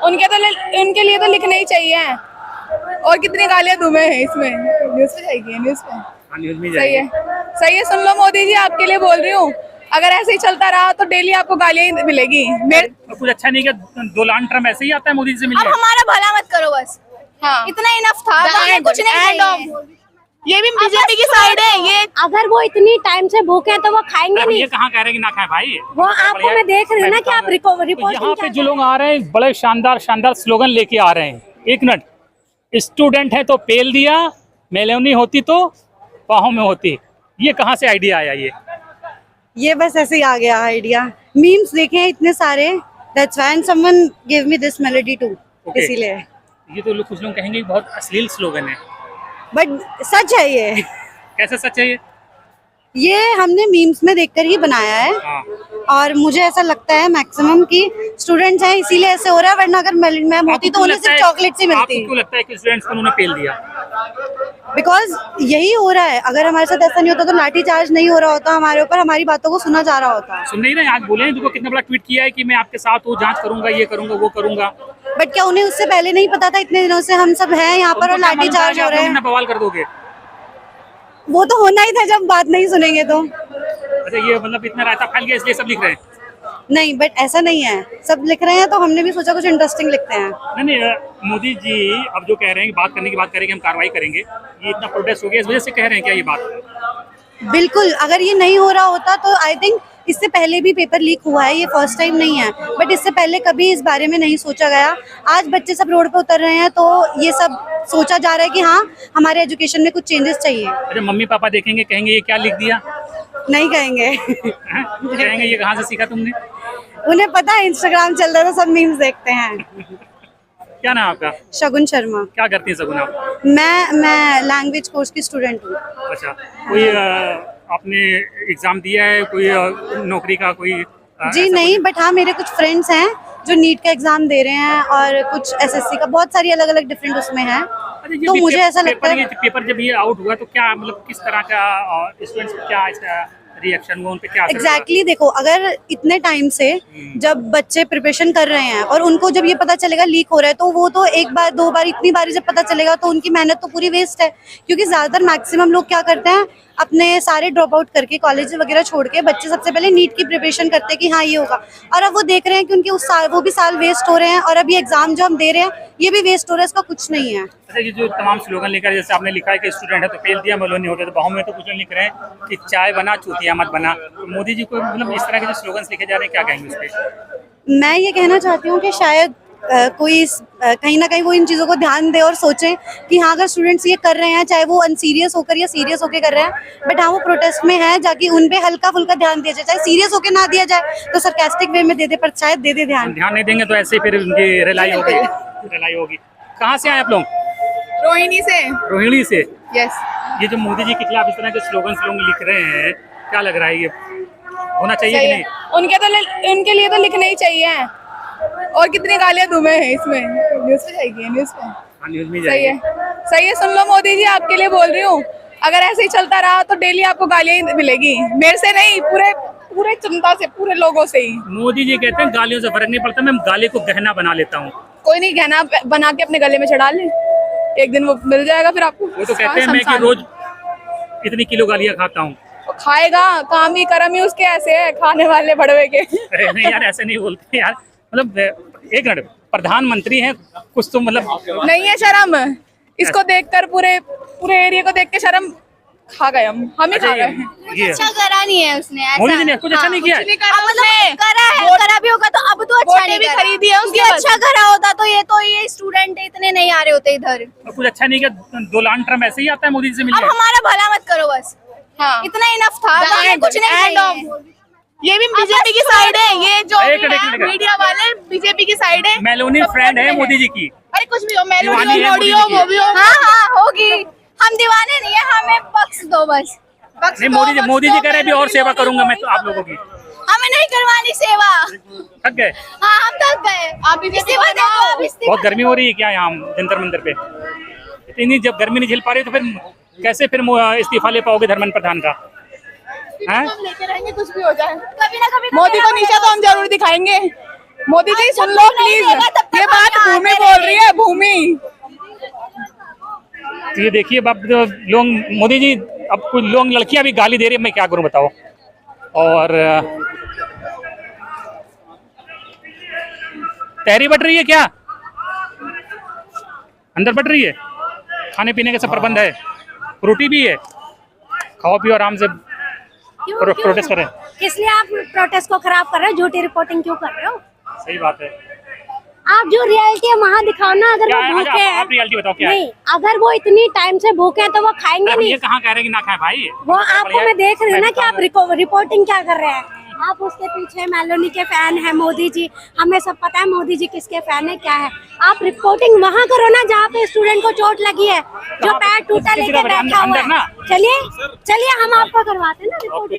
उनके लिए तो लिखना ही चाहिए। और कितनी गालियां दूं मैं इसमें, न्यूज पे जाएगी, न्यूज पे। न्यूज में सही है, सही है। सुन लो मोदी जी, आपके लिए बोल रही हूँ, अगर ऐसे ही चलता रहा तो डेली आपको गालियां ही मिलेगी। कुछ अच्छा नहीं क्या डोनाल्ड ट्रम्प ऐसे ही आता है मोदी जी से मिलने? अब हमारा भला मत करो बस। हाँ, इतना इनफ था, कुछ नहीं चाहिए। ये भी बीजेपी की साइड है। ये अगर वो इतनी टाइम से भूखे हैं तो वो खाएंगे नहीं। ये कहाँ कह रहे हैं कि ना खाए भाई? वो आपको मैं देख रही हूँ ना कि आप रिपोर्ट यहाँ पे जो लोग आ रहे हैं बड़े शानदार शानदार स्लोगन लेके आ रहे हैं। एक मिनट, स्टूडेंट है तो पेल दिया, मेलोनी होती तो बाहों में होती। ये कहाँ से आइडिया आया? ये बस ऐसे ही आ गया आइडिया। मीम्स देखे हैं इतने सारे, that's why someone give me this melody too, इसीलिए। ये तो लोग कुछ लोग कहेंगे बहुत अश्लील स्लोगन है, बट सच है ये। कैसे सच है ये हमने मीम्स में देखकर ही बनाया है। हाँ। और मुझे ऐसा लगता है मैक्सिमम कि स्टूडेंट्स हैं इसीलिए ऐसे हो रहा है, वरना अगर मैम होती तो उन्हें सिर्फ चॉकलेट ही मिलती। आपको क्यों लगता है कि स्टूडेंट्स को उन्होंने पेल दिया? बिकॉज यही हो रहा है। अगर हमारे साथ ऐसा नहीं होता तो लाठी चार्ज नहीं हो रहा होता हमारे ऊपर, हमारी बातों को सुना जा रहा होता। सुन नहीं रहे? आज बोले देखो कितना बड़ा ट्वीट किया है कि मैं आपके साथ हूँ, जांच करूंगा, ये करूंगा, वो करूंगा। बट क्या उन्हें उससे पहले नहीं पता था? इतने दिनों से हम सब हैं यहाँ पर और लाठी चार्ज हो रहे हैं। बवाल कर दोगे? वो तो होना ही था जब बात नहीं सुनेंगे तो। अच्छा, ये मतलब इतना रायता फैल गया इसलिए सब लिख रहे हैं? नहीं, बट ऐसा नहीं है, सब लिख रहे हैं तो हमने भी सोचा कुछ इंटरेस्टिंग लिखते हैं। नहीं, मोदी जी अब जो कह रहे हैं बात करने की बात करेंगे, हम कार्रवाई करेंगे, ये इतना प्रोटेस्ट हो गया इस वजह से कह रहे हैं क्या ये बात? बिल्कुल, अगर ये नहीं हो रहा होता तो आई थिंक इससे पहले भी पेपर लीक हुआ है, ये फर्स्ट टाइम नहीं है। बट इससे पहले कभी इस बारे में नहीं सोचा गया। आज बच्चे सब रोड पे उतर रहे हैं तो ये सब सोचा जा रहा है कि हाँ, हमारे एजुकेशन में कुछ चेंजेस चाहिए। अरे मम्मी पापा देखेंगे, कहेंगे ये क्या लिख दिया? नहीं कहेंगे। कहेंगे ये कहाँ से सीखा तुमने? उन्हें पता है इंस्टाग्राम चल रहा है तो सब मीम्स देखते हैं। क्या नाम आपका? शगुन शर्मा। क्या करती हैं शगुन आप? मैं लैंग्वेज कोर्स की स्टूडेंट हूँ। अच्छा, कोई आपने एग्जाम दिया है, कोई नौकरी का कोई? जी नहीं, बट हाँ मेरे कुछ फ्रेंड्स हैं जो नीट का एग्जाम दे रहे हैं और कुछ एसएससी का, बहुत सारी अलग अलग डिफरेंट उसमें है। तो मुझे ऐसा लगता है पेपर जब ये आउट हुआ तो क्या मतलब किस तरह का स्टूडेंट्स को क्या इसका रिएक्शन हुआ, उन पे क्या? एग्जैक्टली देखो, अगर इतने टाइम से जब बच्चे प्रिपरेशन कर रहे हैं और उनको जब ये पता चलेगा लीक हो रहा है तो वो तो एक बार दो बार इतनी बार जब पता चलेगा तो उनकी मेहनत तो पूरी वेस्ट है। क्योंकि ज्यादातर मैक्सिमम लोग क्या करते हैं, अपने सारे ड्रॉप आउट करके कॉलेज वगैरह छोड़ के बच्चे सबसे पहले नीट की प्रिपरेशन करते हैं कि हाँ ये होगा, और अब वो देख रहे हैं कि उनके उस साल वो भी साल वेस्ट हो रहे हैं और अब ये एग्जाम जो हम दे रहे हैं ये भी वेस्ट हो रहा है, इसका कुछ नहीं है। अच्छा, ये जो तमाम स्लोगन लेकर जैसे आपने लिखा है कि स्टूडेंट है तो फेल दिया, मेलोनी हो गया, तो बाहों में तो कुछ लिख रहे हैं कि चाय बना चूतिया मत बना। तो मोदी जी को मतलब इस तरह के जो स्लोगन लिखे जा रहे हैं, क्या कहेंगे उस पर? मैं ये कहना चाहती हूँ कि शायद कोई कहीं ना कहीं वो इन चीज़ों को ध्यान दे और सोचें कि हाँ, अगर स्टूडेंट्स ये कर रहे हैं, चाहे वो अनसीरियस होकर या सीरियस होकर कर रहे हैं, बट हाँ वो प्रोटेस्ट में है, जाके उन पे हल्का फुल्का ध्यान दिया जाए। चाहे सीरियस होकर ना दिया जाए तो सरकास्टिक वे में दे दे, पर शायद दे दे ध्यान नहीं देंगे तो ऐसे फिर उनकी रिलाई होगी। कहाँ से आए आप लोग? रोहिणी से। रोहिणी से? यस। ये जो मोदी जी के खिलाफ इस तरह के स्लोगन लिख रहे हैं, क्या लग रहा है ये होना चाहिए कि नहीं? उनके लिए तो लिखना ही चाहिए। और कितनी गालियां दूं मैं इसमें, न्यूज पे जाएगी, न्यूज पे। न्यूज में सही है, सही है। सुन लो मोदी जी, आपके लिए बोल रही हूँ, अगर ऐसे ही चलता रहा तो डेली आपको गालियां ही मिलेगी। मेरे से नहीं, पूरे जनता से, पूरे लोगों से ही। मोदी जी कहते हैं गालियों से फर्क नहीं पड़ता, मैं गाली को गहना बना लेता हूँ। कोई नहीं, गहना बना के अपने गले में चढ़ा ले, एक दिन वो मिल जाएगा फिर आपको। वो तो कहते हैं मैं कि रोज इतनी किलो गालियां खाता हूँ। खाएगा, काम ही कर्म ही उसके ऐसे है, खाने वाले बड़वे के। नहीं यार, ऐसे नहीं बोलते यार, मतलब एक मिनट, प्रधानमंत्री हैं कुछ तो मतलब नहीं है शर्म। इसको देखकर पूरे एरिया को देख के शर्म खा गए हम ही खा गए। कुछ अच्छा करा नहीं है उसने, मोदी जी ने कुछ अच्छा नहीं किया। करा भी होगा तो अब तो अच्छा नहीं भी खरीदी है उसने। अच्छा करा होता तो ये स्टूडेंट इतने नहीं आ रहे होते इधर। कुछ अच्छा नहीं किया, डोनाल्ड ट्रम्प ऐसे ही आता है मोदी जी से मिलने। अब हमारा भला मत करो बस। हाँ, इतना इनफ था, कुछ नहीं चाहिए। ये भी बीजेपी की साइड है, ये जो मीडिया वाले बीजेपी की साइड है। मेलोनी फ्रेंड है मोदी जी की। अरे कुछ भी हो, मेलोनी हो, मोदी हो, वो भी हो। हाँ होगी, हम दीवाने नहीं है, हमें बख्श दो बस। नहीं, मोदी जी कह रहे हैं अभी और सेवा करूंगा मैं तो आप लोगों की। हमें नहीं करवानी सेवा, थक गए। हाँ हम थक गए। आप इस्तीफा दे दो। बहुत गर्मी हो रही है क्या यहाँ जंतर मंदिर पे? इतनी जब गर्मी नहीं झेल पा रही तो फिर कैसे फिर इस्तीफा ले पाओगे धर्मेंद्र प्रधान का? हम लेके रहेंगे, कुछ भी हो जाए, कभी ना कभी मोदी को नीचा तो हम जरूर दिखाएंगे। मोदी जी सुन लो प्लीज, ये बात तो ये देखिए अब लोग, मोदी जी अब कुछ लोग, लड़कियां भी गाली दे रही है, मैं क्या करूं बताओ। और तहरी बट रही है क्या, अंदर बट रही है, खाने पीने का सब प्रबंध है, रोटी भी है, खाओ पियो आराम से, प्रोटेस्ट करें। किस लिए आप प्रोटेस्ट को खराब कर रहे हो, झूठी रिपोर्टिंग क्यों कर रहे हो? सही बात है। आप जो रियलिटी है वहाँ दिखाओ ना। अगर क्या वो है, भूखे हैं, आप रियलिटी बताओ क्या नहीं, अगर वो इतनी टाइम से भूखे हैं तो वो खाएंगे है? नहीं। ये कहाँ कह रहे हैं कि ना खाए भाई, वो आपको मैं देख रही हूँ ना कि आप रिपोर्टिंग क्या कर रहे हैं। आप उसके पीछे मेलोनी के फैन है, मोदी जी, हमें सब पता है मोदी जी किसके फैन है क्या है। आप रिपोर्टिंग वहाँ करो ना जहाँ पे स्टूडेंट को चोट लगी है, जो पैर टूटा लेके बैठा हुआ है। चलिए हम आपको करवाते हैं ना रिपोर्टिंग।